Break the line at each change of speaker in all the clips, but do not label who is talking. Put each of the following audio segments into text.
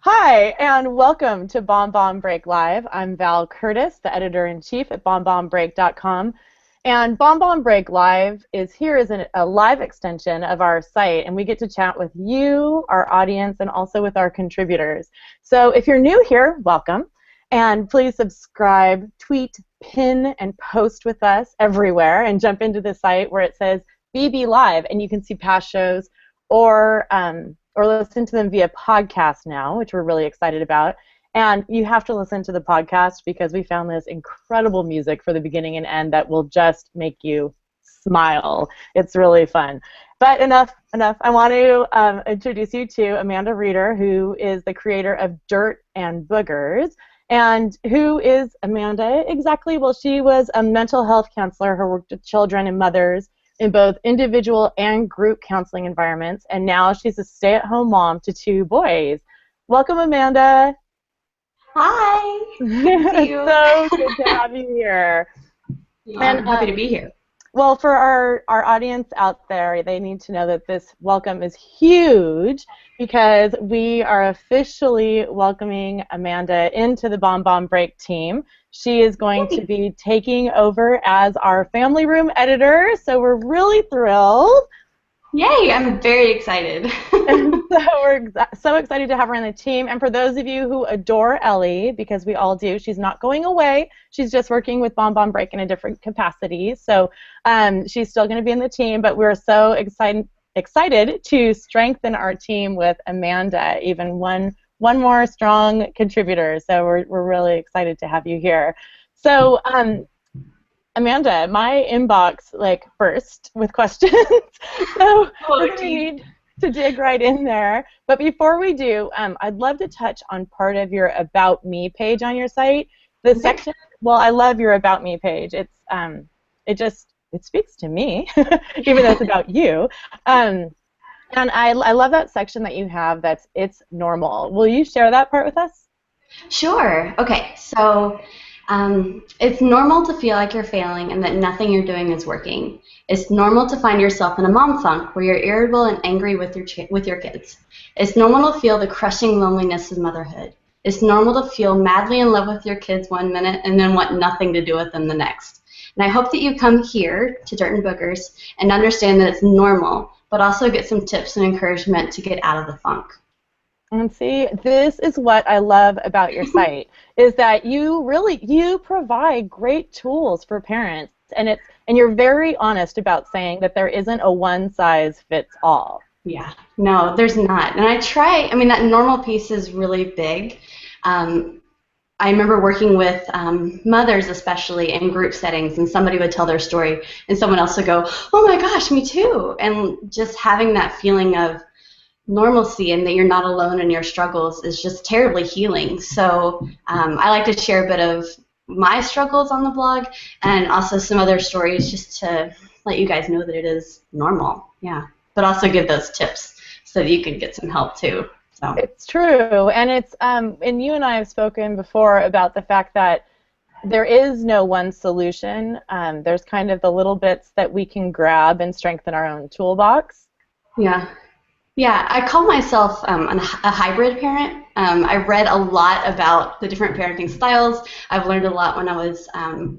Hi, and welcome to BonBon Break Live. I'm Val Curtis, the editor-in-chief at BonBonBreak.com. And BonBon Break Live is here as a live extension of our site, and we get to chat with you, our audience, and also with our contributors. So if you're new here, welcome. And please subscribe, tweet, pin, and post with us everywhere, and jump into the site where it says BB Live, and you can see past shows or listen to them via podcast now, which we're really excited about. And you have to listen to the podcast because we found this incredible music for the beginning and end that will just make you smile. It's really fun. But enough. I want to introduce you to Amanda Rueter, who is the creator of Dirt Boogers. And who is Amanda exactly? Well, she was a mental health counselor who worked with children and mothers in both individual and group counseling environments, and now she's a stay-at-home mom to 2 boys. Welcome, Amanda.
Hi.
It's so good to have you here.
Yeah, I'm happy to be here.
Well, for our audience out there, they need to know that this welcome is huge because we are officially welcoming Amanda into the BonBon Break team. She is going to be taking over as our family room editor, so we're really thrilled.
Yay, I'm very excited.
And so we're so excited to have her on the team. And for those of you who adore Ellie, because we all do, she's not going away. She's just working with BonBon Break in a different capacity. So she's still going to be in the team, but we're so excited to strengthen our team with Amanda, even one more strong contributor. So we're really excited to have you here. So Amanda, my inbox burst with questions, so we need to dig right in there. But before we do, I'd love to touch on part of your About Me page on your site. The section, well, I love your About Me page. It's it speaks to me, even though it's about you. And I love that section that you have that's It's Normal. Will you share that part with us?
Sure. Okay, so it's normal to feel like you're failing and that nothing you're doing is working. It's normal to find yourself in a mom funk where you're irritable and angry with your kids. It's normal to feel the crushing loneliness of motherhood. It's normal to feel madly in love with your kids one minute and then want nothing to do with them the next. And I hope that you come here to Dirt Boogers and understand that it's normal, but also get some tips and encouragement to get out of the funk.
And see, this is what I love about your site, is that you provide great tools for parents, and you're very honest about saying that there isn't a one-size-fits-all.
Yeah, no, there's not. And that normal piece is really big. I remember working with mothers, especially in group settings, and somebody would tell their story, and someone else would go, oh my gosh, me too. And just having that feeling of normalcy and that you're not alone in your struggles is just terribly healing. So I like to share a bit of my struggles on the blog and also some other stories just to let you guys know that it is normal. Yeah, but also give those tips so that you can get some help too. So.
It's true, and and you and I have spoken before about the fact that there is no one solution. There's kind of the little bits that we can grab and strengthen our own toolbox.
Yeah, I call myself a hybrid parent. I read a lot about the different parenting styles. I've learned a lot when I was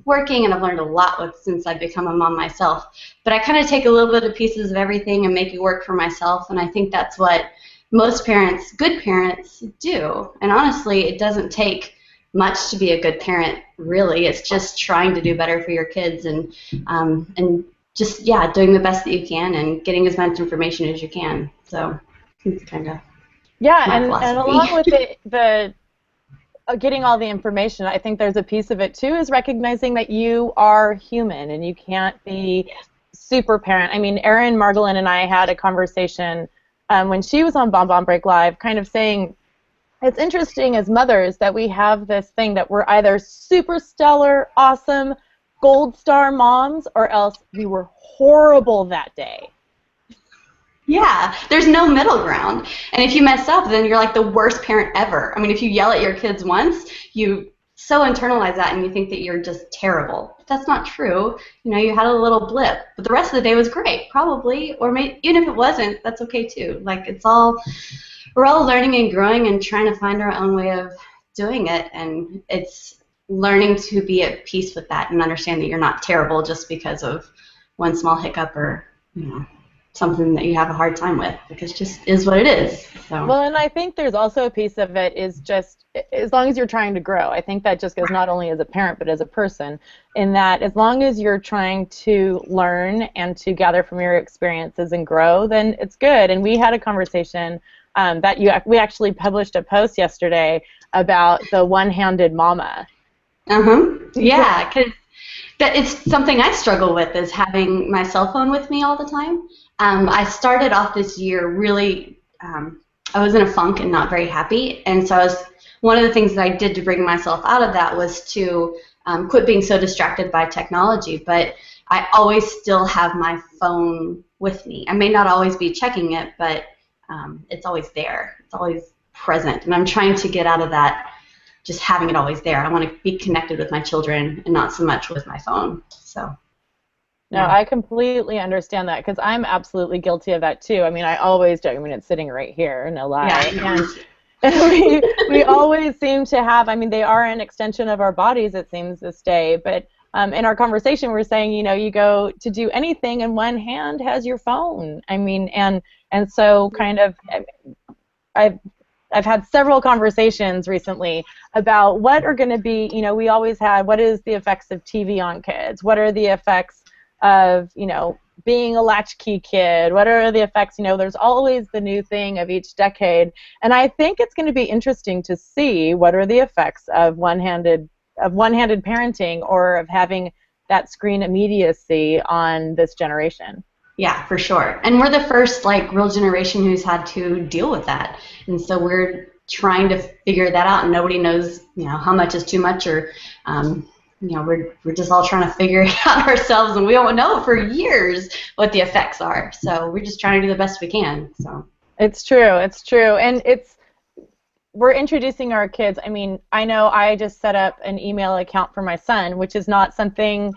working, and I've learned a lot since I've become a mom myself. But I kind of take a little bit of pieces of everything and make it work for myself, and I think that's what most parents, good parents, do. And honestly, it doesn't take much to be a good parent, really. It's just trying to do better for your kids and just, doing the best that you can and getting as much information as you can. So it's kind of
and along with the getting all the information, I think there's a piece of it too is recognizing that you are human and you can't be super parent. I mean, Erin Margolin and I had a conversation when she was on BonBon Break Live, kind of saying it's interesting as mothers that we have this thing that we're either super stellar, awesome, gold star moms, or else we were horrible that day.
Yeah, there's no middle ground. And if you mess up, then you're like the worst parent ever. I mean, if you yell at your kids once, you so internalize that and you think that you're just terrible. But that's not true. You know, you had a little blip, but the rest of the day was great, probably. Or even if it wasn't, that's okay too. Like, it's all we're all learning and growing and trying to find our own way of doing it, and it's learning to be at peace with that and understand that you're not terrible just because of one small hiccup or something that you have a hard time with, because it just is what it is. So.
Well, and I think there's also a piece of it is just as long as you're trying to grow. I think that just goes not only as a parent but as a person, in that as long as you're trying to learn and to gather from your experiences and grow, then it's good. And we had a conversation we actually published a post yesterday about the one-handed mama.
Yeah, because it's something I struggle with, is having my cell phone with me all the time. I started off this year really, I was in a funk and not very happy, and so one of the things that I did to bring myself out of that was to quit being so distracted by technology, but I always still have my phone with me. I may not always be checking it, but it's always there. It's always present, and I'm trying to get out of that just having it always there. I want to be connected with my children and not so much with my phone. So.
No, I completely understand that, because I'm absolutely guilty of that too. I mean, I always do. I mean, it's sitting right here, no lie.
Yeah.
And we always seem to have, I mean, they are an extension of our bodies, it seems, this day. But in our conversation, we're saying, you go to do anything and one hand has your phone. I mean, and so kind of, I've had several conversations recently about what are going to be, we always had, what is the effects of TV on kids? What are the effects of, being a latchkey kid? What are the effects? There's always the new thing of each decade. And I think it's going to be interesting to see what are the effects of one-handed parenting, or of having that screen immediacy on this generation.
Yeah, for sure. And we're the first real generation who's had to deal with that. And so we're trying to figure that out, and nobody knows, how much is too much, or we're just all trying to figure it out ourselves, and we don't know for years what the effects are. So we're just trying to do the best we can. So
it's true, and we're introducing our kids. I mean, I know I just set up an email account for my son, which is not something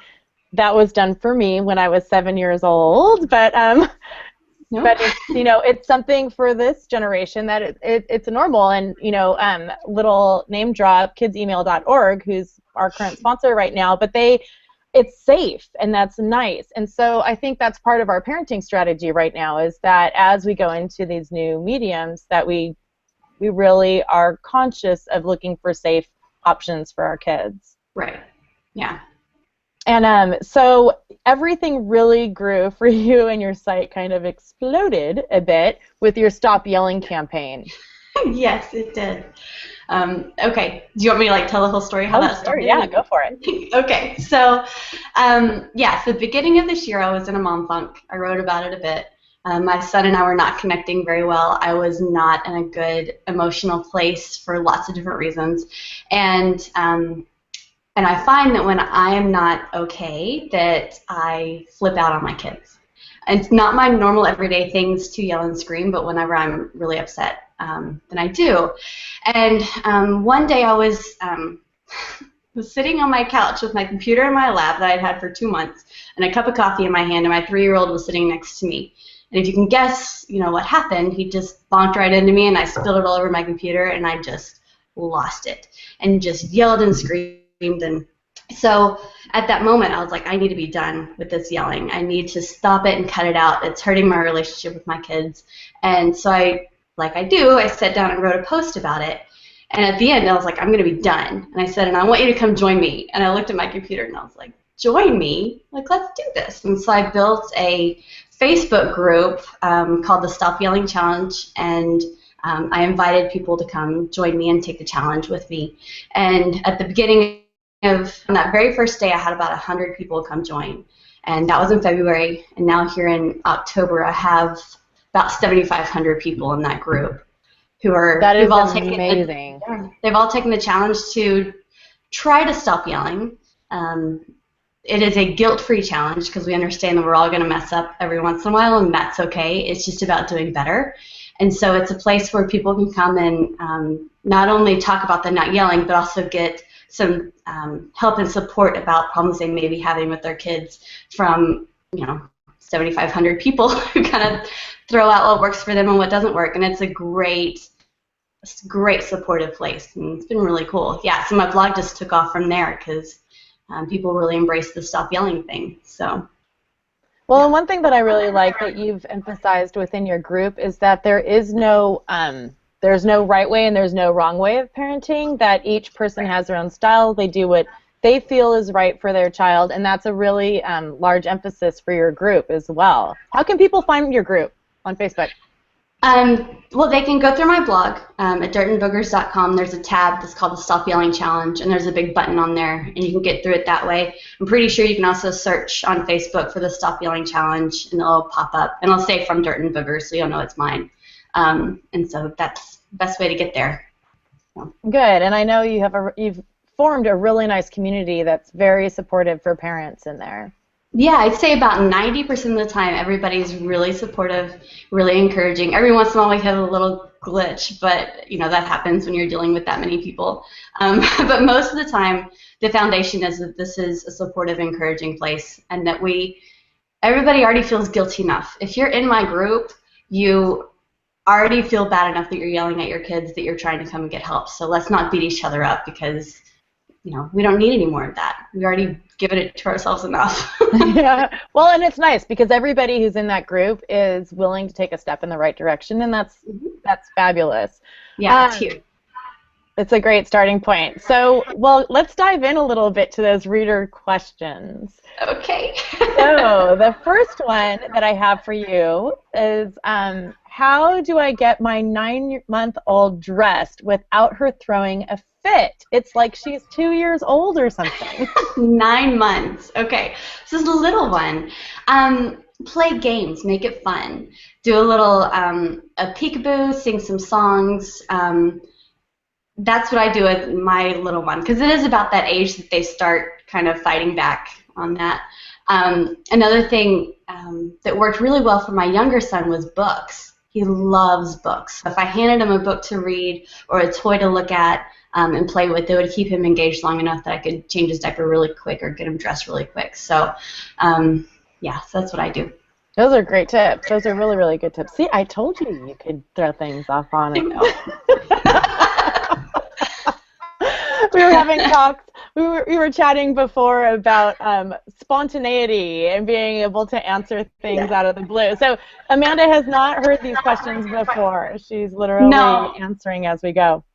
that was done for me when I was 7 years old, but but it's, it's something for this generation that it's a normal. And little name drop, kidsemail.org, who's our current sponsor right now, but it's safe, and that's nice. And so I think that's part of our parenting strategy right now, is that as we go into these new mediums, that we really are conscious of looking for safe options for our kids.
Right. Yeah.
And so everything really grew for you, and your site kind of exploded a bit with your Stop Yelling campaign.
Yes, it did. Okay. Do you want me to tell the whole story how that started?
Yeah, go for it.
Okay. So, so the beginning of this year, I was in a mom funk. I wrote about it a bit. My son and I were not connecting very well. I was not in a good emotional place for lots of different reasons. And I find that when I am not okay, that I flip out on my kids. And it's not my normal everyday things to yell and scream, but whenever I'm really upset, then I do. And one day I was sitting on my couch with my computer in my lap that I'd had for 2 months, and a cup of coffee in my hand, and my 3-year-old was sitting next to me. And if you can guess, what happened, he just bonked right into me, and I spilled it all over my computer, and I just lost it and just yelled and screamed. And so at that moment, I was like, I need to be done with this yelling. I need to stop it and cut it out. It's hurting my relationship with my kids. And so I sat down and wrote a post about it. And at the end, I was like, I'm going to be done. And I said, and I want you to come join me. And I looked at my computer, and I was like, join me? Let's do this. And so I built a Facebook group called the Stop Yelling Challenge, and I invited people to come join me and take the challenge with me. And at the beginning on that very first day, I had about 100 people come join, and that was in February. And now here in October, I have about 7,500 people in that group who are
amazing.
They've all taken the challenge to try to stop yelling. It is a guilt-free challenge, because we understand that we're all going to mess up every once in a while, and that's okay. It's just about doing better. And so it's a place where people can come and not only talk about the not yelling, but also get some help and support about problems they may be having with their kids from, 7,500 people who kind of throw out what works for them and what doesn't work, and it's a great supportive place, and it's been really cool. Yeah, so my blog just took off from there because people really embrace the stop yelling thing. So.
Well, and one thing that I really like that you've emphasized within your group is that there's no right way and there's no wrong way of parenting, that each person has their own style. They do what they feel is right for their child, and that's a really large emphasis for your group as well. How can people find your group on Facebook?
Well, they can go through my blog at dirtandboogers.com. There's a tab that's called the Stop Yelling Challenge, and there's a big button on there, and you can get through it that way. I'm pretty sure you can also search on Facebook for the Stop Yelling Challenge, and it'll pop up, and it'll say from Dirt and Boogers, so you'll know it's mine. And so that's the best way to get there. So.
Good, and I know you've formed a really nice community that's very supportive for parents in there.
Yeah, I'd say about 90% of the time everybody's really supportive, really encouraging. Every once in a while we have a little glitch, but you know that happens when you're dealing with that many people. But most of the time the foundation is that this is a supportive, encouraging place, and that everybody already feels guilty enough. If you're in my group, you already feel bad enough that you're yelling at your kids that you're trying to come and get help. So let's not beat each other up, because we don't need any more of that. We already given it to ourselves enough.
Yeah. Well, and it's nice because everybody who's in that group is willing to take a step in the right direction, and that's fabulous.
Yeah, it's huge.
It's a great starting point. So, well, let's dive in a little bit to those reader questions.
Okay.
So, the first one that I have for you is, how do I get my 9-month-old dressed without her throwing a fit? It's like she's 2 years old or something.
9 months. Okay. This is a little one. Play games. Make it fun. Do a little a peekaboo, sing some songs. That's what I do with my little one, because it is about that age that they start kind of fighting back on that. Another thing that worked really well for my younger son was books. He loves books. If I handed him a book to read or a toy to look at and play with, it would keep him engaged long enough that I could change his diaper really quick or get him dressed really quick. So, yeah, so that's what I do.
Those are great tips. Those are really, really good tips. See, I told you could throw things off on it. We were having talks. We were chatting before about spontaneity and being able to answer things out of the blue. So Amanda has not heard these questions before. She's literally answering as we go.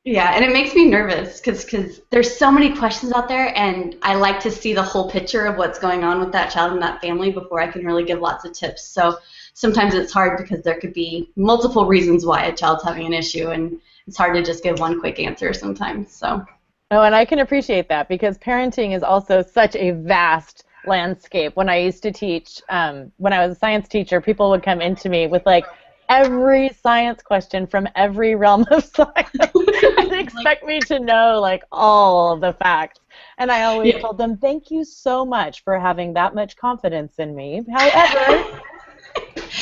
Yeah, and it makes me nervous because there's so many questions out there, and I like to see the whole picture of what's going on with that child and that family before I can really give lots of tips. So sometimes it's hard because there could be multiple reasons why a child's having an issue, and it's hard to just give one quick answer sometimes. So.
Oh, and I can appreciate that because parenting is also such a vast landscape. When I used to teach, when I was a science teacher, people would come into me with like every science question from every realm of science and expect me to know like all of the facts. And I always told them, thank you so much for having that much confidence in me. However,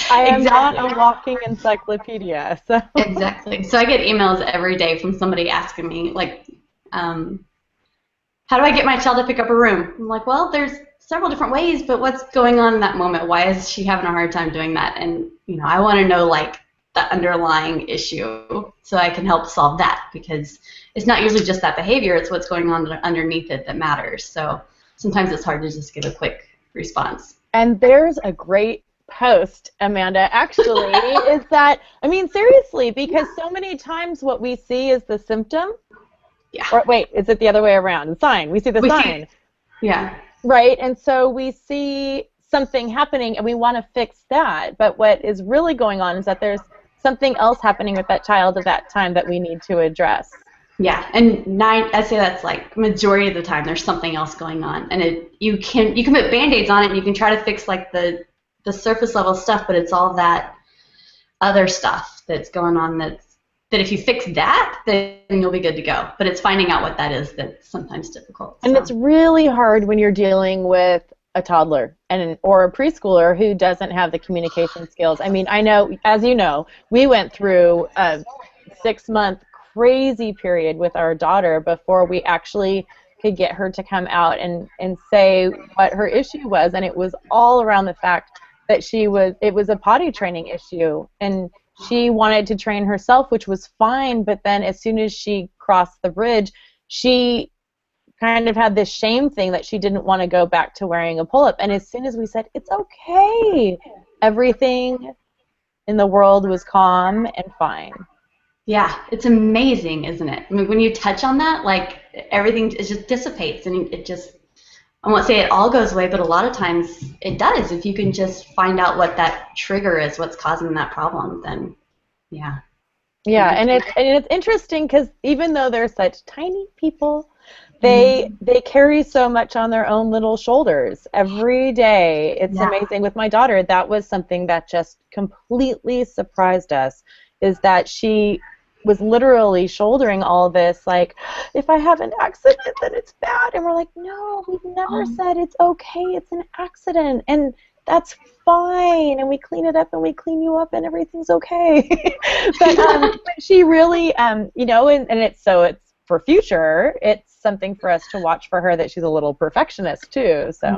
I am not a walking encyclopedia. So.
Exactly. So I get emails every day from somebody asking me, like, how do I get my child to pick up a room? I'm like, well, there's several different ways, but what's going on in that moment? Why is she having a hard time doing that? And, I want to know, like, the underlying issue so I can help solve that, because it's not usually just that behavior, it's what's going on underneath it that matters. So sometimes it's hard to just give a quick response.
And there's a great post, Amanda, actually, is that, I mean, seriously, because so many times what we see is the symptom.
Yeah.
Or wait, is it the other way around? The sign. We see the sign.
Yeah.
Right, and so we see something happening and we want to fix that, but what is really going on is that there's something else happening with that child at that time that we need to address.
Yeah, and I'd say that's like majority of the time there's something else going on, and you can put Band-Aids on it and you can try to fix like the surface level stuff, but it's all that other stuff that's going on that if you fix that, then you'll be good to go. But it's finding out what that is that's sometimes difficult.
And it's really hard when you're dealing with a toddler or a preschooler who doesn't have the communication skills. I mean, I know, as you know, we went through a 6-month crazy period with our daughter before we actually could get her to come out and say what her issue was, and it was all around the fact that it was a potty training issue, and she wanted to train herself, which was fine, but then as soon as she crossed the bridge, she kind of had this shame thing that she didn't want to go back to wearing a pull-up. And as soon as we said, it's okay, everything in the world was calm and fine.
Yeah, it's amazing, isn't it? I mean, when you touch on that, like everything it just dissipates, and it just, I won't say it all goes away, but a lot of times it does. If you can just find out what that trigger is, what's causing that problem, then yeah.
Yeah, and it's interesting because even though they're such tiny people, they carry so much on their own little shoulders every day. It's amazing. With my daughter, that was something that just completely surprised us, is that she was literally shouldering all this, like, if I have an accident, then it's bad. And we're like, no, we've never said it's okay. It's an accident, and that's fine. And we clean it up, and we clean you up, and everything's okay. But she really, you know, and it's for future. It's something for us to watch for her, that she's a little perfectionist too. So.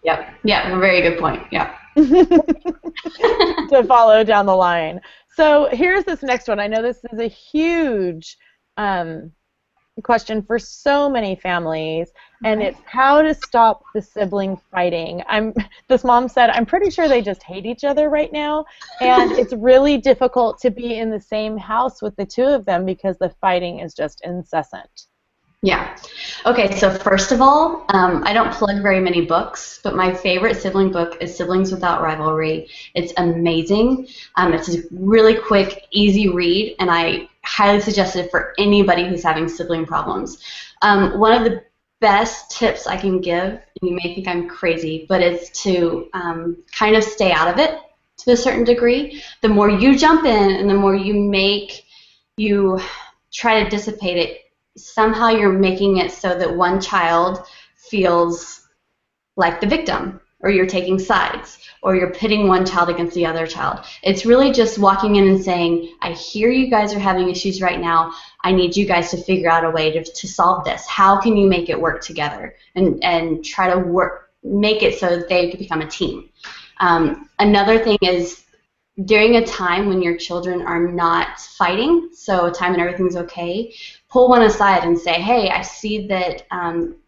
Yep. Yeah. Very good point. Yeah.
To follow down the line. So here's this next one. I know this is a huge question for so many families, and it's how to stop the sibling fighting. This mom said, I'm pretty sure they just hate each other right now, and it's really difficult to be in the same house with the two of them because the fighting is just incessant.
Yeah. Okay, so first of all, I don't plug very many books, but my favorite sibling book is Siblings Without Rivalry. It's amazing. It's a really quick, easy read, and I highly suggest it for anybody who's having sibling problems. One of the best tips I can give, and you may think I'm crazy, but it's to kind of stay out of it to a certain degree. The more you jump in and the more you try to dissipate it, somehow you're making it so that one child feels like the victim, or you're taking sides, or you're pitting one child against the other child. It's really just walking in and saying, I hear you guys are having issues right now. I need you guys to figure out a way to solve this. How can you make it work together? And try to make it so that they can become a team. Another thing is, during a time when your children are not fighting, so a time when everything's okay, pull one aside and say, hey, I see that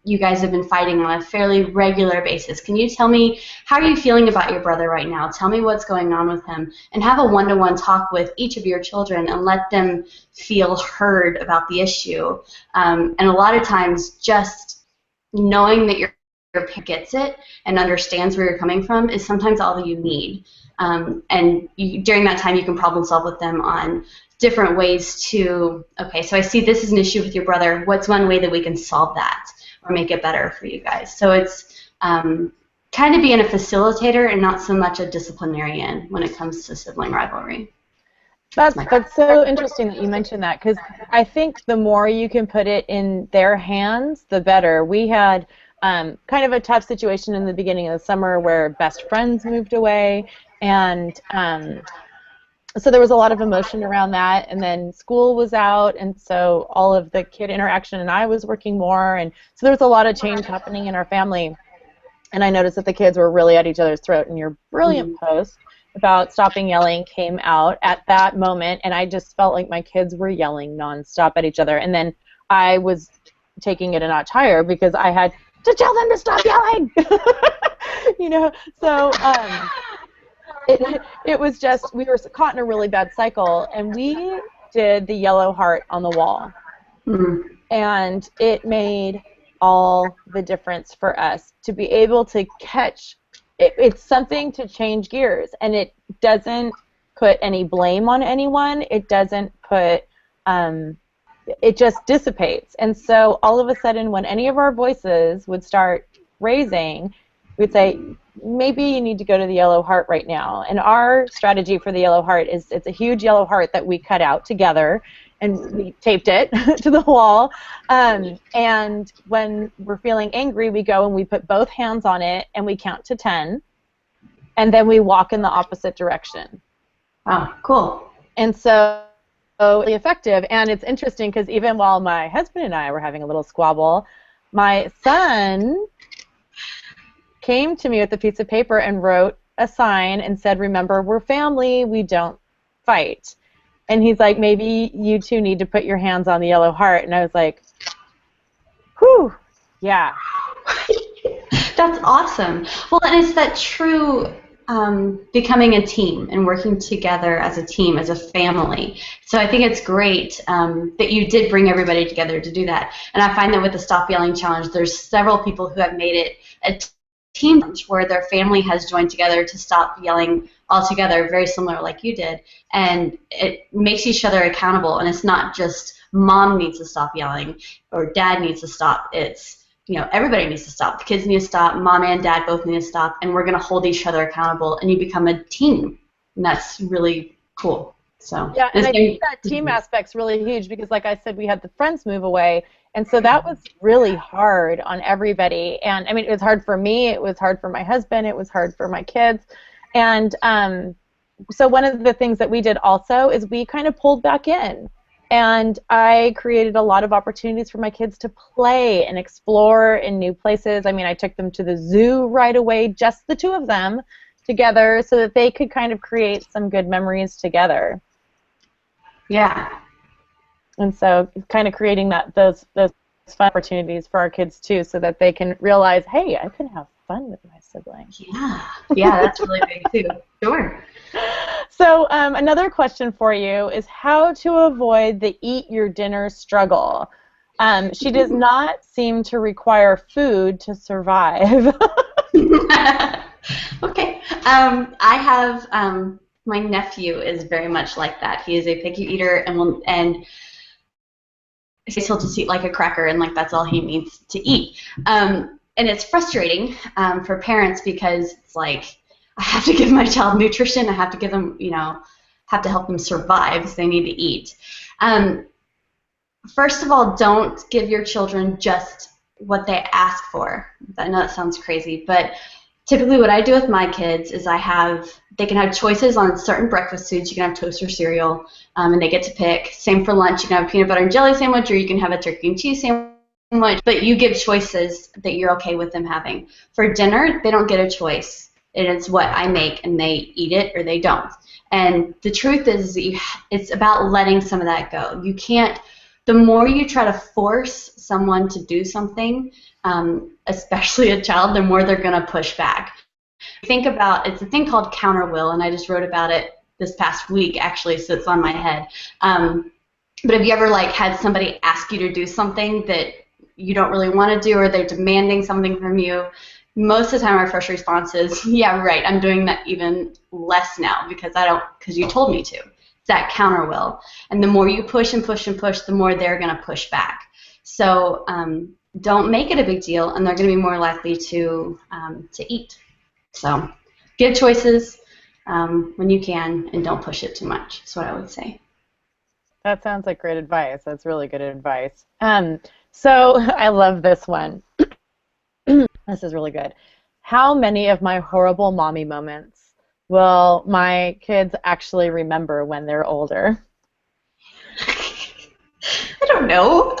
you guys have been fighting on a fairly regular basis. Can you tell me, how are you feeling about your brother right now? Tell me what's going on with him. And have a one-to-one talk with each of your children and let them feel heard about the issue. And a lot of times, just knowing that your parent gets it and understands where you're coming from is sometimes all that you need. During that time, you can problem solve with them on different ways to, okay, so I see this is an issue with your brother. What's one way that we can solve that or make it better for you guys? So it's kind of being a facilitator and not so much a disciplinarian when it comes to sibling rivalry.
That's so interesting that you mentioned that, because I think the more you can put it in their hands, the better. We had kind of a tough situation in the beginning of the summer where best friends moved away, and so there was a lot of emotion around that, and then school was out, and so all of the kid interaction, and I was working more, and so there was a lot of change happening in our family, and I noticed that the kids were really at each other's throat, and your brilliant post about stopping yelling came out at that moment, and I just felt like my kids were yelling nonstop at each other, and then I was taking it a notch higher because I had to tell them to stop yelling. You know, so it was just, we were caught in a really bad cycle, and we did the yellow heart on the wall. And it made all the difference for us to be able to catch. It's something to change gears, and it doesn't put any blame on anyone. It doesn't put, it just dissipates. And so all of a sudden, when any of our voices would start raising, we'd say, maybe you need to go to the yellow heart right now. And our strategy for the yellow heart is, it's a huge yellow heart that we cut out together, and we taped it to the wall. And when we're feeling angry, we go and we put both hands on it, and we count to 10, and then we walk in the opposite direction.
Wow, cool.
And so really effective. And it's interesting because even while my husband and I were having a little squabble, my son came to me with a piece of paper and wrote a sign and said, "Remember, we're family, we don't fight." And he's like, "Maybe you two need to put your hands on the yellow heart." And I was like, whew, yeah.
That's awesome. Well, and it's that true becoming a team and working together as a team, as a family. So I think it's great that you did bring everybody together to do that. And I find that with the Stop Yelling Challenge, there's several people who have made it a team where their family has joined together to stop yelling altogether, very similar like you did. And it makes each other accountable. And it's not just mom needs to stop yelling or dad needs to stop. It's everybody needs to stop. The kids need to stop. Mom and dad both need to stop. And we're going to hold each other accountable. And you become a team. And that's really cool. So
yeah, and I think that team aspect's really huge because, like I said, we had the friends move away. And so that was really hard on everybody. And, I mean, it was hard for me. It was hard for my husband. It was hard for my kids. And so one of the things that we did also is we kind of pulled back in. And I created a lot of opportunities for my kids to play and explore in new places. I mean, I took them to the zoo right away, just the two of them together, so that they could kind of create some good memories together.
Yeah.
And so kind of creating those fun opportunities for our kids, too, so that they can realize, hey, I can have fun with my siblings.
Yeah, that's really big, too. Sure.
So another question for you is how to avoid the eat your dinner struggle. She does not seem to require food to survive.
Okay. I have my nephew is very much like that. He is a picky eater and he'll just eat like a cracker and like that's all he needs to eat. And it's frustrating for parents because it's like I have to give my child nutrition. I have to give them, have to help them survive, so they need to eat. First of all, don't give your children just what they ask for. I know that sounds crazy, but typically what I do with my kids is they can have choices on certain breakfast foods. You can have toast or cereal, and they get to pick. Same for lunch. You can have a peanut butter and jelly sandwich, or you can have a turkey and cheese sandwich, but you give choices that you're okay with them having. For dinner, they don't get a choice. And it's what I make, and they eat it or they don't. And the truth is it's about letting some of that go. You can't, the more you try to force someone to do something, especially a child, the more they're going to push back. Think about, it's a thing called counter will, and I just wrote about it this past week, actually, so it's on my head. But have you ever had somebody ask you to do something that you don't really want to do, or they're demanding something from you? Most of the time our first response is, yeah, right, I'm doing that even less now because you told me to. It's that counter will. And the more you push and push and push, the more they're going to push back. So don't make it a big deal, and they're going to be more likely to eat. So give choices when you can, and don't push it too much. That's what I would say.
That sounds like great advice. That's really good advice. So I love this one. This is really good. How many of my horrible mommy moments will my kids actually remember when they're older?
I don't know.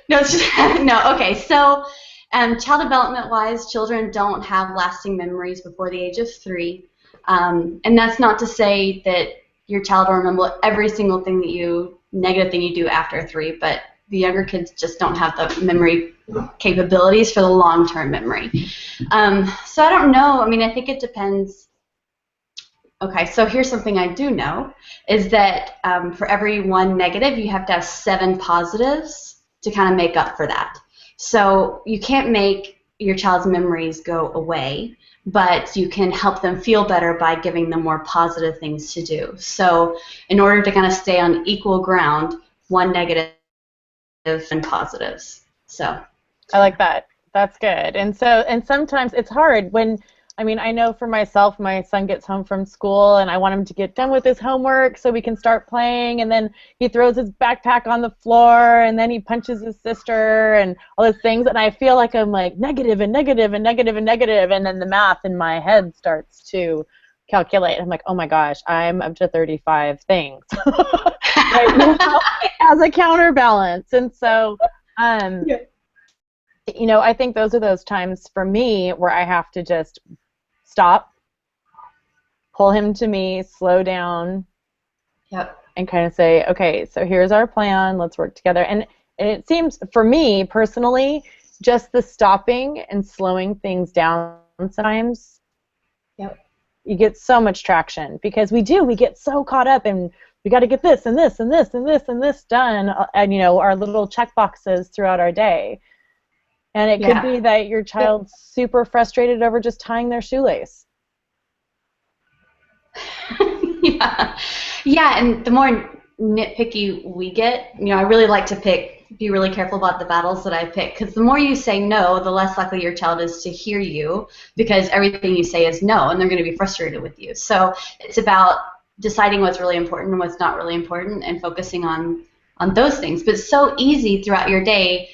No, it's just, no. Okay, so child development-wise, children don't have lasting memories before the age of 3. And that's not to say that your child will remember every single negative thing you do after 3, but the younger kids just don't have the memory capabilities for the long-term memory. So I don't know. I mean, I think it depends. Okay, so here's something I do know, is that for every 1 negative, you have to have 7 positives to kind of make up for that. So you can't make your child's memories go away, but you can help them feel better by giving them more positive things to do. So in order to kind of stay on equal ground, 1 negative and positives. So
I like that. That's good. And sometimes it's hard when, I mean, I know for myself, my son gets home from school and I want him to get done with his homework so we can start playing, and then he throws his backpack on the floor and then he punches his sister and all those things, and I feel like I'm like negative and negative and negative and negative, and then the math in my head starts to calculate. I'm like, oh my gosh, I'm up to 35 things right now as a counterbalance. And so you know, I think those are those times for me where I have to just stop, pull him to me, slow down,
Yep.
and kind of say, okay, so here's our plan, let's work together. And it seems, for me personally, just the stopping and slowing things down sometimes,
Yep.
you get so much traction because we get so caught up and we got to get this and this and this and this and this done, and you know, our little check boxes throughout our day. And it could
Yeah.
be that your child's super frustrated over just tying their shoelace.
Yeah. Yeah, and the more nitpicky we get, you know, I really like to be really careful about the battles that I pick, because the more you say no, the less likely your child is to hear you, because everything you say is no, and they're going to be frustrated with you. So it's about deciding what's really important and what's not really important, and focusing on those things. But it's so easy throughout your day,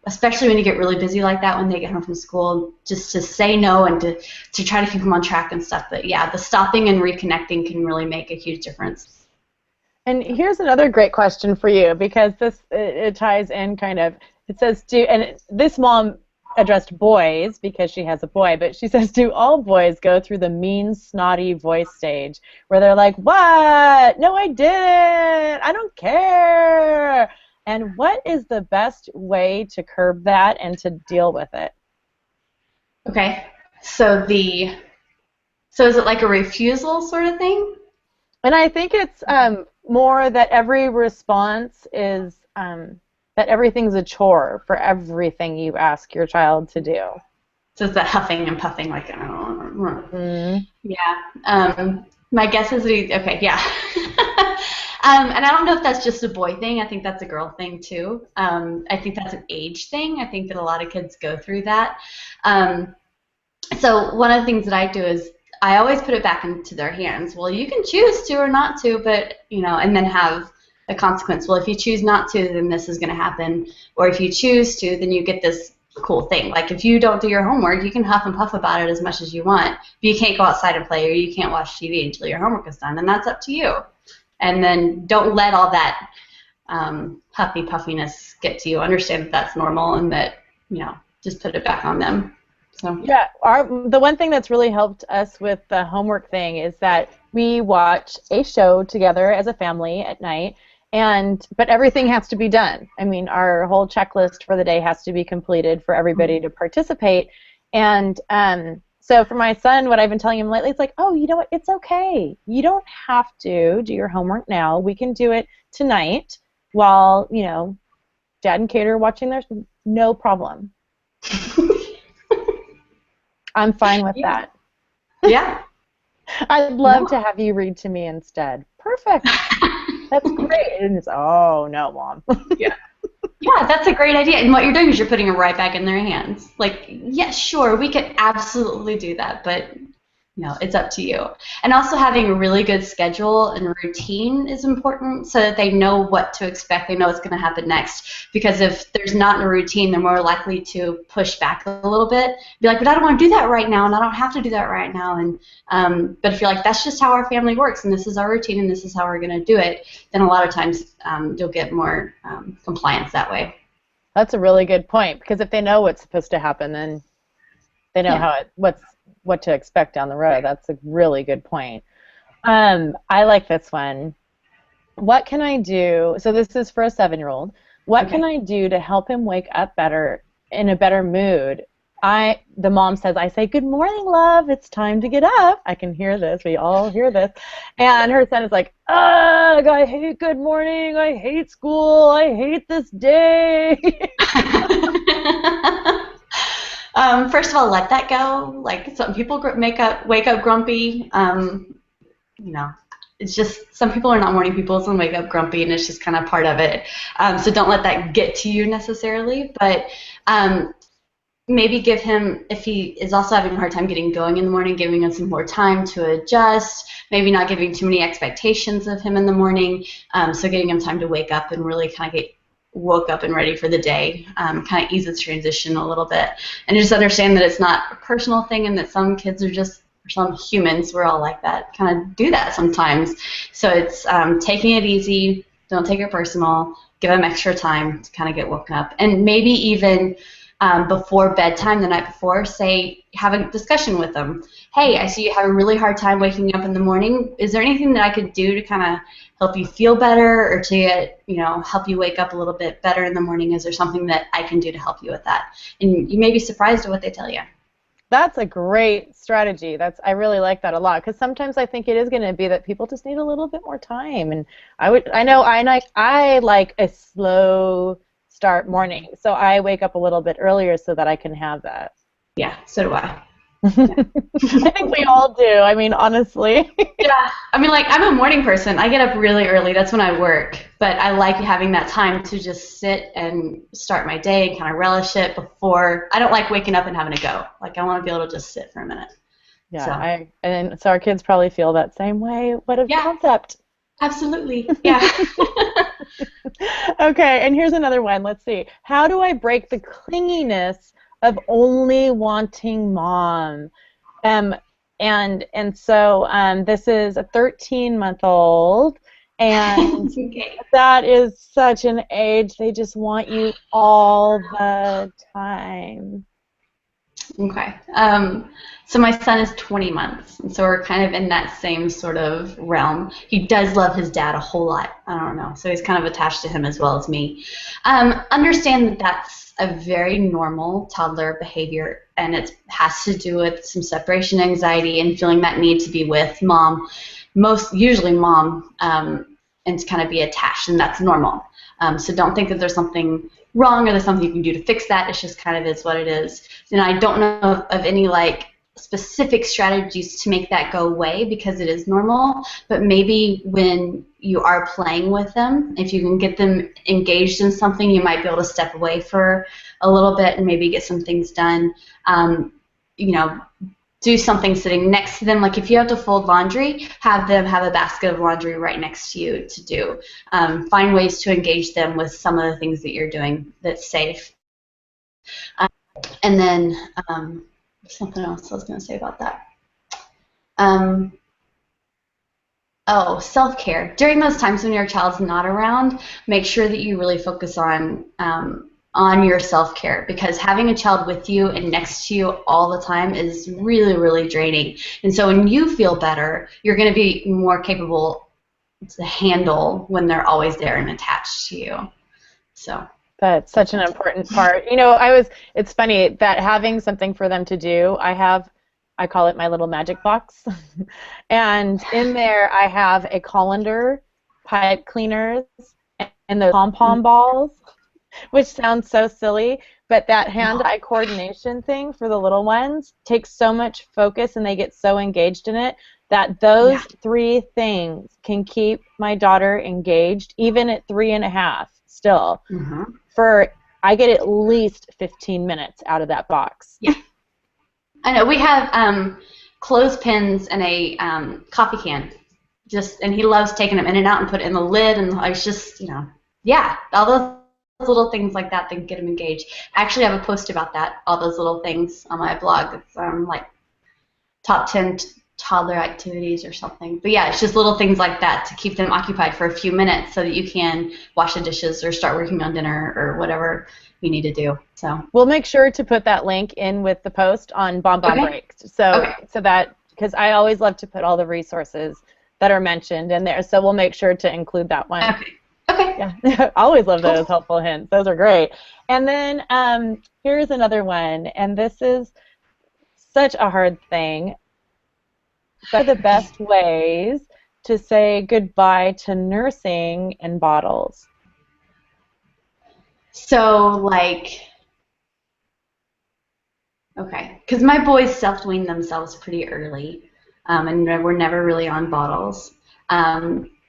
especially when you get really busy like that when they get home from school, just to say no and to try to keep them on track and stuff. But yeah, the stopping and reconnecting can really make a huge difference.
And here's another great question for you, because this it ties in kind of. It says, and this mom addressed boys because she has a boy, but she says, do all boys go through the mean, snotty voice stage where they're like, what? No, I didn't. I don't care. And what is the best way to curb that and to deal with it?
Okay, so is it like a refusal sort of thing?
And I think it's more that every response is that everything's a chore for everything you ask your child to do.
So it's that huffing and puffing, like, oh.
Mm.
Yeah. My guess is okay, yeah. And I don't know if that's just a boy thing. I think that's a girl thing too. I think that's an age thing. I think that a lot of kids go through that. So one of the things that I do is I always put it back into their hands. Well, you can choose to or not to, but, you know, and then have a consequence. Well, if you choose not to, then this is going to happen. Or if you choose to, then you get this cool thing. Like, if you don't do your homework, you can huff and puff about it as much as you want, but you can't go outside and play, or you can't watch TV until your homework is done, and that's up to you. And then don't let all that huffy puffiness get to you. Understand that that's normal, and that, you know, just put it back on them. So
yeah, the one thing that's really helped us with the homework thing is that we watch a show together as a family at night, but everything has to be done. I mean, our whole checklist for the day has to be completed for everybody to participate. And so for my son, what I've been telling him lately, it's like, oh, you know what? It's okay. You don't have to do your homework now. We can do it tonight while, you know, Dad and Kate are watching theirs. No problem. I'm fine with that.
Yeah.
I'd love to have you read to me instead. Perfect. That's great. And it's, oh, no, Mom.
Yeah. Yeah, that's a great idea. And what you're doing is you're putting it right back in their hands. Like, yes, sure, we could absolutely do that, but no, it's up to you. And also having a really good schedule and routine is important, so that they know what to expect. They know what's going to happen next. Because if there's not a routine, they're more likely to push back a little bit. Be like, but I don't want to do that right now, and I don't have to do that right now. And but if you're like, that's just how our family works, and this is our routine, and this is how we're going to do it, then a lot of times you'll get more compliance that way.
That's a really good point, because if they know what's supposed to happen, then they know what to expect down the road. That's a really good point. I like this one. What can I do? So this is for a 7-year-old. What can I do to help him wake up better, in a better mood? The mom says, I say, good morning, love. It's time to get up. I can hear this. We all hear this. And her son is like, ugh, I hate good morning. I hate school. I hate this day.
First of all, let that go. Like, some people wake up grumpy. You know, it's just, some people are not morning people and wake up grumpy, and it's just kind of part of it. So don't let that get to you necessarily. But maybe give him, if he is also having a hard time getting going in the morning, giving him some more time to adjust. Maybe not giving too many expectations of him in the morning. So getting him time to wake up and really kind of get woke up and ready for the day, kind of ease its transition a little bit, and just understand that it's not a personal thing, and that some kids are just, some humans, we're all like that, kind of do that sometimes. So it's taking it easy, don't take it personal, give them extra time to kind of get woken up, and maybe even before bedtime the night before. Say, have a discussion with them. Hey, I see you have a really hard time waking up in the morning. Is there anything that I could do to kind of help you feel better, or to help you wake up a little bit better in the morning? Is there something that I can do to help you with that? And you may be surprised at what they tell you.
That's a great strategy. I really like that a lot, because sometimes I think it is going to be that people just need a little bit more time. And I like a slow start morning, so I wake up a little bit earlier so that I can have that.
Yeah, so do I.
I think we all do. I mean, honestly.
Yeah. I mean, like, I'm a morning person. I get up really early. That's when I work. But I like having that time to just sit and start my day and kind of relish it before. I don't like waking up and having to go. Like, I want to be able to just sit for a minute.
Yeah. So our kids probably feel that same way. What a concept.
Absolutely. Yeah.
Okay, and here's another one. Let's see. How do I break the clinginess of only wanting mom? And so this is a 13-month-old, and
Okay.
that is such an age. They just want you all the time.
Okay. So my son is 20 months, and so we're kind of in that same sort of realm. He does love his dad a whole lot. I don't know. So he's kind of attached to him as well as me. Understand that that's a very normal toddler behavior, and it has to do with some separation anxiety and feeling that need to be with mom, usually mom, and to kind of be attached, and that's normal. So don't think that there's something wrong or there's something you can do to fix that. It's just kind of is what it is. And I don't know of any like specific strategies to make that go away, because it is normal. But maybe when you are playing with them, if you can get them engaged in something, you might be able to step away for a little bit and maybe get some things done. Do something sitting next to them. Like if you have to fold laundry, have them have a basket of laundry right next to you to do. Find ways to engage them with some of the things that you're doing that's safe. And then something else I was going to say about that. Self-care. During those times when your child's not around, make sure that you really focus on your self-care, because having a child with you and next to you all the time is really, really draining. And so when you feel better, you're going to be more capable to handle when they're always there and attached to you. So
that's such an important part. It's funny that having something for them to do, I call it my little magic box. And in there I have a colander, pipe cleaners, and those pom-pom balls, which sounds so silly, but that hand-eye coordination thing for the little ones takes so much focus, and they get so engaged in it that those 3 things can keep my daughter engaged, even at 3.5 still.
Mm-hmm.
I get at least 15 minutes out of that box.
Yeah. I know. We have clothespins and a coffee can, and he loves taking them in and out and put it in the lid, and I was just, all those little things like that get him engaged. I actually have a post about that, all those little things on my blog. It's like top 10 toddler activities or something. But yeah, it's just little things like that to keep them occupied for a few minutes so that you can wash the dishes or start working on dinner or whatever you need to do. So
we'll make sure to put that link in with the post on BonBon Break. So that, because I always love to put all the resources that are mentioned in there. So we'll make sure to include that one.
Okay.
Yeah, I always love those helpful hints. Those are great. And then here's another one, and this is such a hard thing. What are the best ways to say goodbye to nursing and bottles?
So, because my boys self-wean themselves pretty early, and we're never really on bottles.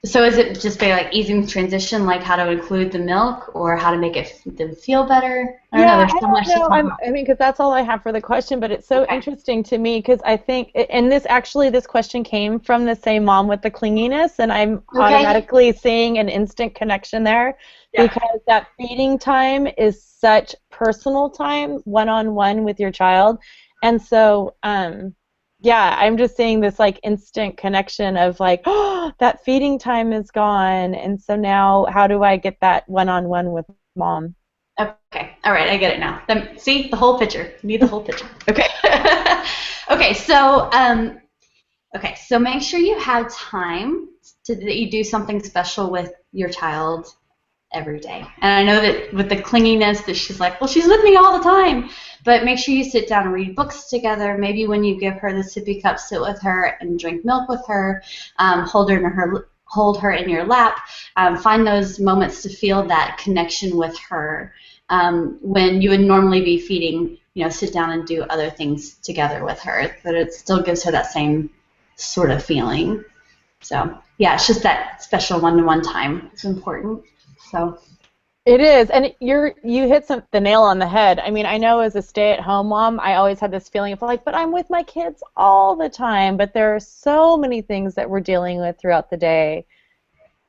So is it just very easy transition, like how to include the milk or how to make them feel better? I don't know. There's so much to talk about.
Because that's all I have for the question, but it's so interesting to me, because I think, and this question came from the same mom with the clinginess, and I'm automatically seeing an instant connection there, because that feeding time is such personal time, one-on-one with your child, and so I'm just seeing this instant connection of that feeding time is gone, and so now how do I get that one-on-one with mom?
Okay. All right, I get it now. See, the whole picture. You need the whole picture. Okay. Okay, so make sure you have time that you do something special with your child every day. And I know that with the clinginess that she's like, well, she's with me all the time. But make sure you sit down and read books together. Maybe when you give her the sippy cup, sit with her and drink milk with her. Hold her in your lap. Find those moments to feel that connection with her. When you would normally be feeding, sit down and do other things together with her, but it still gives her that same sort of feeling. So yeah, it's just that special one-to-one time. It's important. So
it is, and you hit the nail on the head. I mean, I know as a stay-at-home mom, I always had this feeling of like, but I'm with my kids all the time. But there are so many things that we're dealing with throughout the day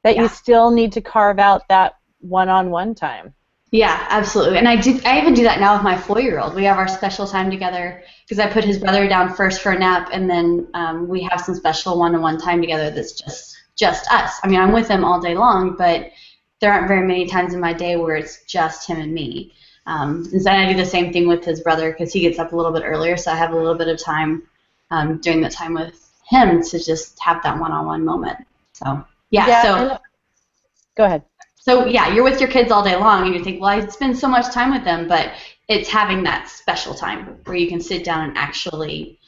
that you still need to carve out that one-on-one time.
Yeah, absolutely. And I even do that now with my 4-year-old. We have our special time together because I put his brother down first for a nap, and then we have some special one-on-one time together that's just us. I mean, I'm with him all day long, but there aren't very many times in my day where it's just him and me. And then I do the same thing with his brother because he gets up a little bit earlier, so I have a little bit of time during that time with him to just have that one-on-one moment. So, go
ahead.
So, yeah, you're with your kids all day long, and you think, well, I spend so much time with them, but it's having that special time where you can sit down and actually,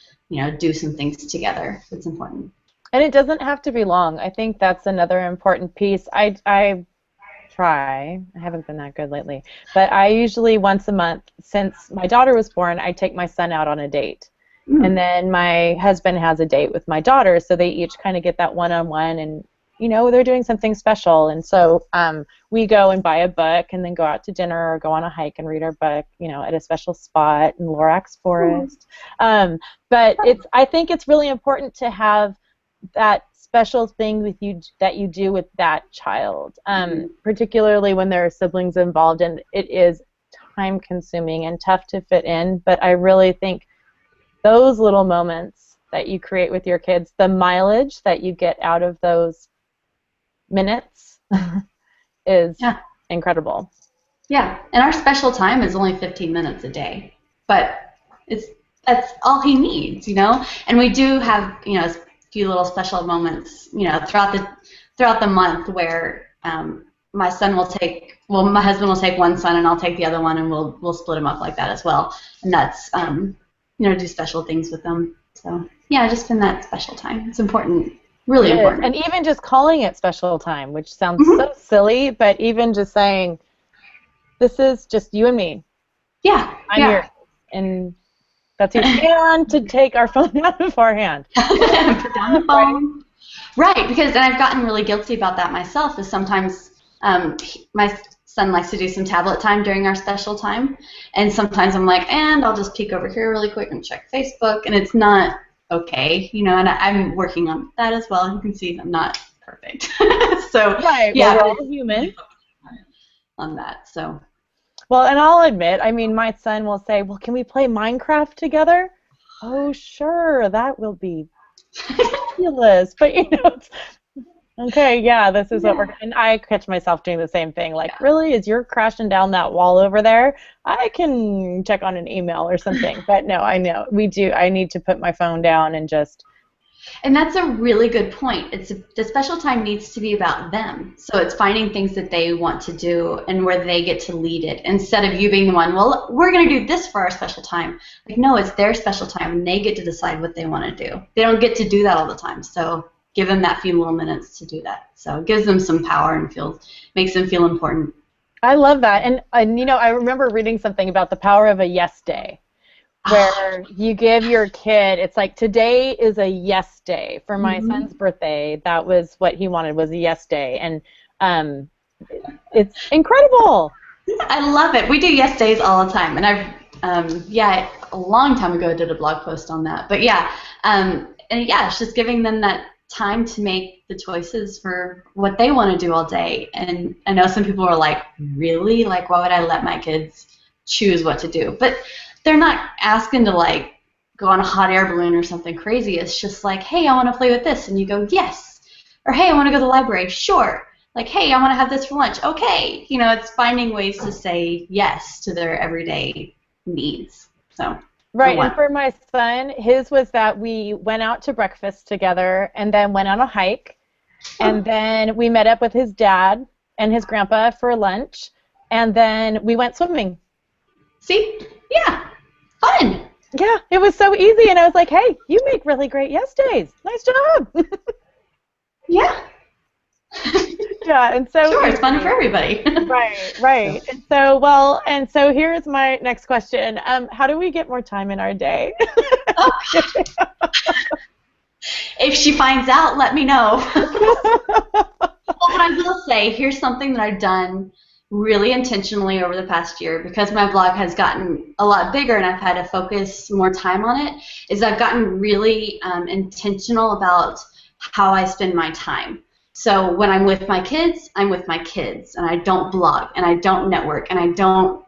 do some things together. It's important.
And it doesn't have to be long. I think that's another important piece. I try. I haven't been that good lately. But I usually once a month, since my daughter was born, I take my son out on a date. And then my husband has a date with my daughter, so they each kind of get that one-on-one, and they're doing something special. And so we go and buy a book and then go out to dinner or go on a hike and read our book, at a special spot in Lorax Forest. But I think it's really important to have that special thing with you that you do with that child, particularly when there are siblings involved, and it is time-consuming and tough to fit in. But I really think those little moments that you create with your kids, the mileage that you get out of those minutes is incredidible.
Yeah, and our special time is only 15 minutes a day, but that's all he needs, And we do have, a few little special moments, throughout the month where my husband will take one son and I'll take the other one, and we'll split them up like that as well. And that's do special things with them. So yeah, just spend that special time. It's important. Really important.
And even just calling it special time, which sounds so silly, but even just saying, this is just you and me.
Yeah.
I'm here. And that's it. And to take our phone out of our hand.
Put down the phone. Right, because and I've gotten really guilty about that myself, is sometimes my son likes to do some tablet time during our special time, and sometimes I'm like, and I'll just peek over here really quick and check Facebook, and it's not okay, and I'm working on that as well. You can see I'm not perfect. So
right, yeah, we're all human
on that. So
well, and I'll admit, I mean, my son will say, well, can we play Minecraft together? Oh, sure, that will be fabulous. But it's, okay, yeah, this is what we're, and I catch myself doing the same thing, like, really, as you're crashing down that wall over there, I can check on an email or something. But no, I know, I need to put my phone down and just.
And that's a really good point. The special time needs to be about them. So it's finding things that they want to do and where they get to lead it, instead of you being the one, well, we're going to do this for our special time. Like, no, it's their special time, and they get to decide what they want to do. They don't get to do that all the time. So give them that few little minutes to do that. So it gives them some power and makes them feel important.
I love that. And I remember reading something about the power of a yes day, where you give your kid, it's like, today is a yes day. For my son's birthday, that was what he wanted, was a yes day. And it's incredible.
I love it. We do yes days all the time. And a long time ago I did a blog post on that. But it's just giving them that time to make the choices for what they want to do all day. And I know some people are like, really? Like, why would I let my kids choose what to do? But they're not asking to, like, go on a hot air balloon or something crazy. It's just like, hey, I want to play with this. And you go, yes. Or, hey, I want to go to the library. Sure. like, hey, I want to have this for lunch. Okay. You know, it's finding ways to say yes to their everyday needs. So, for
Right, and
one.
for my son, his was that we went out to breakfast together and then went on a hike, and then we met up with his dad and his grandpa for lunch, and then we went swimming.
See? Yeah. Fun.
Yeah, it was so easy, and I was like, hey, you make really great yes days. Nice job.
Yeah.
Yeah, and so
Sure, it's fun
easy.
for everybody.
Right,
So.
right. And so, well, and so here's my next question. How do we get more time in our day?
Oh, if she finds out, let me know. Well, but I will say, here's something that I've done really intentionally over the past year because my blog has gotten a lot bigger and I've had to focus more time on it, is I've gotten really intentional about how I spend my time. So when I'm with my kids, I'm with my kids, and I don't blog, and I don't network, and I don't,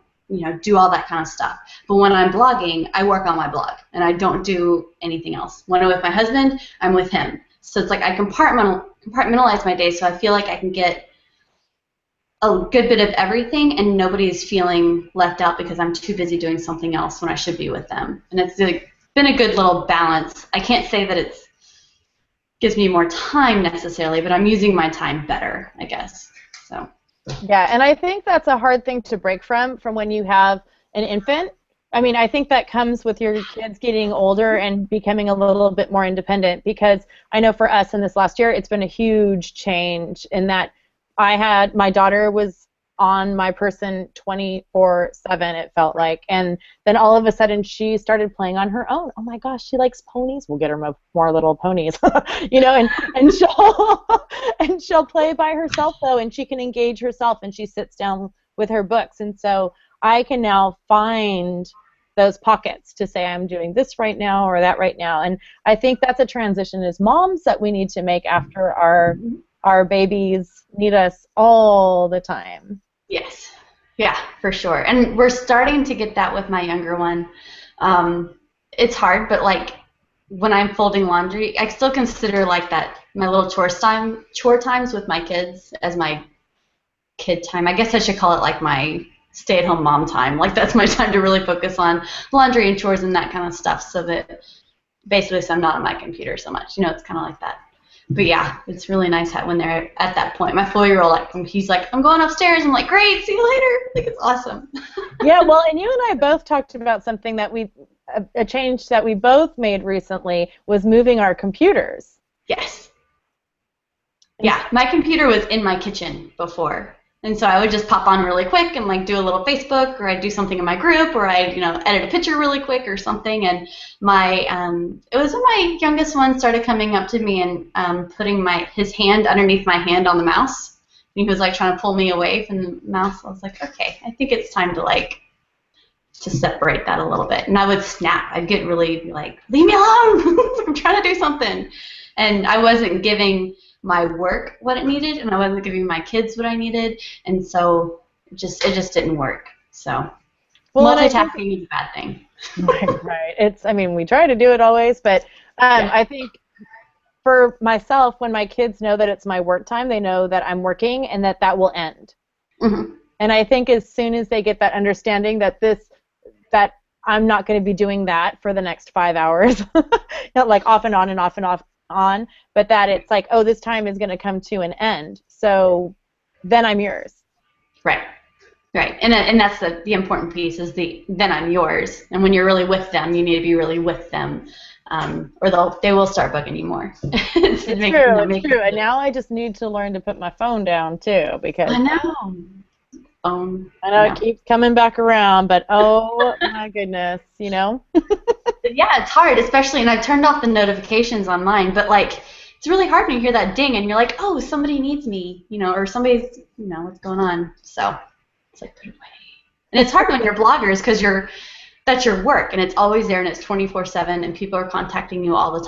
do all that kind of stuff. But when I'm blogging, I work on my blog, and I don't do anything else. When I'm with my husband, I'm with him. So it's like I compartmentalize my day so I feel like I can get a good bit of everything and nobody's feeling left out because I'm too busy doing something else when I should be with them. And it's been a good little balance. I can't say that it gives me more time necessarily, but I'm using my time better, I guess. So.
Yeah, and I think that's a hard thing to break from when you have an infant. I mean, I think that comes with your kids getting older and becoming a little bit more independent, because I know for us in this last year, it's been a huge change in that my daughter was on my person 24/7, it felt like, and then all of a sudden she started playing on her own. Oh my gosh, she likes ponies. We'll get her more little ponies, and she'll and she'll play by herself though, and she can engage herself, and she sits down with her books, and so I can now find those pockets to say I'm doing this right now or that right now, and I think that's a transition as moms that we need to make after our babies need us all the time.
Yes. Yeah, for sure. And we're starting to get that with my younger one. It's hard, but like when I'm folding laundry, I still consider like that my little chore times with my kids as my kid time. I guess I should call it like my stay-at-home mom time. Like that's my time to really focus on laundry and chores and that kind of stuff, so that basically so I'm not on my computer so much. It's kind of like that. But yeah, it's really nice when they're at that point. My 4-year-old, he's like, I'm going upstairs. I'm like, great, see you later. Like, it's awesome.
Yeah, well, and you and I both talked about something that a change that we both made recently was moving our computers.
Yes. Yeah, my computer was in my kitchen before. And so I would just pop on really quick and like do a little Facebook, or I'd do something in my group, or I'd edit a picture really quick or something. And it was when my youngest one started coming up to me and putting his hand underneath my hand on the mouse. And he was like trying to pull me away from the mouse. I was like, okay, I think it's time to separate that a little bit. And I would snap. I'd get really like, leave me alone. I'm trying to do something. And I wasn't giving my work what it needed, and I wasn't giving my kids what I needed, and so it just didn't work. So multitasking is a bad thing.
Right. We try to do it always, but I think for myself, when my kids know that it's my work time, they know that I'm working and that will end.
Mm-hmm.
And I think as soon as they get that understanding that I'm not going to be doing that for the next 5 hours, like off and on and off and off on, but that it's like, oh, this time is going to come to an end, so then I'm yours.
Right. And that's the important piece is then I'm yours. And when you're really with them, you need to be really with them, or they will start bugging you more.
It's true. And now I just need to learn to put my phone down too, because
I know.
I know it keeps coming back around, but oh my goodness,
Yeah, it's hard, especially, and I've turned off the notifications on mine, but like it's really hard when you hear that ding and you're like, oh, somebody needs me, or somebody's, what's going on. So it's like, put it away. And it's hard when you're bloggers because that's your work and it's always there and it's 24/7 and people are contacting you all the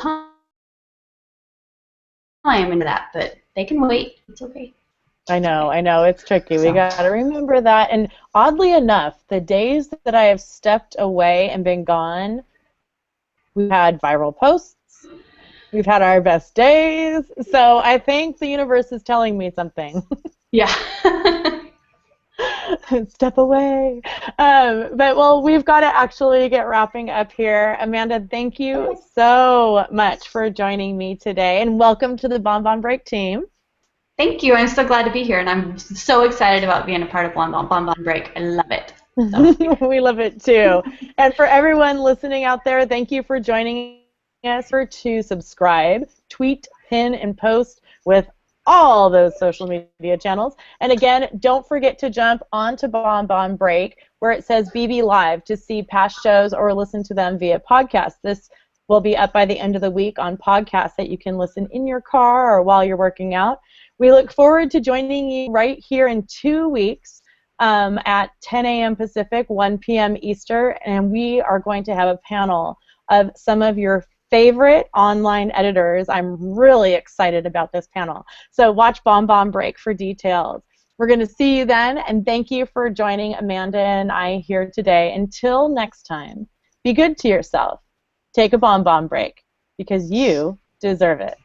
time into that, but they can wait. It's okay.
I know, it's tricky. We got to remember that. And oddly enough, the days that I have stepped away and been gone, we've had viral posts. We've had our best days. So I think the universe is telling me something.
Yeah.
Step away. But well, we've got to actually get wrapping up here. Amanda, thank you so much for joining me today, and welcome to the BonBon Break team.
Thank you. I'm so glad to be here, and I'm so excited about being a part of BonBon Break. I love it. So.
We love it too. And for everyone listening out there, thank you for joining us. Remember to subscribe, tweet, pin, and post with all those social media channels. And again, don't forget to jump onto BonBon Break where it says BB Live to see past shows or listen to them via podcast. This will be up by the end of the week on podcasts that you can listen in your car or while you're working out. We look forward to joining you right here in 2 weeks at 10 a.m. Pacific, 1 p.m. Eastern, and we are going to have a panel of some of your favorite online editors. I'm really excited about this panel. So watch BonBon Break for details. We're going to see you then, and thank you for joining Amanda and I here today. Until next time, be good to yourself. Take a BonBon break because you deserve it.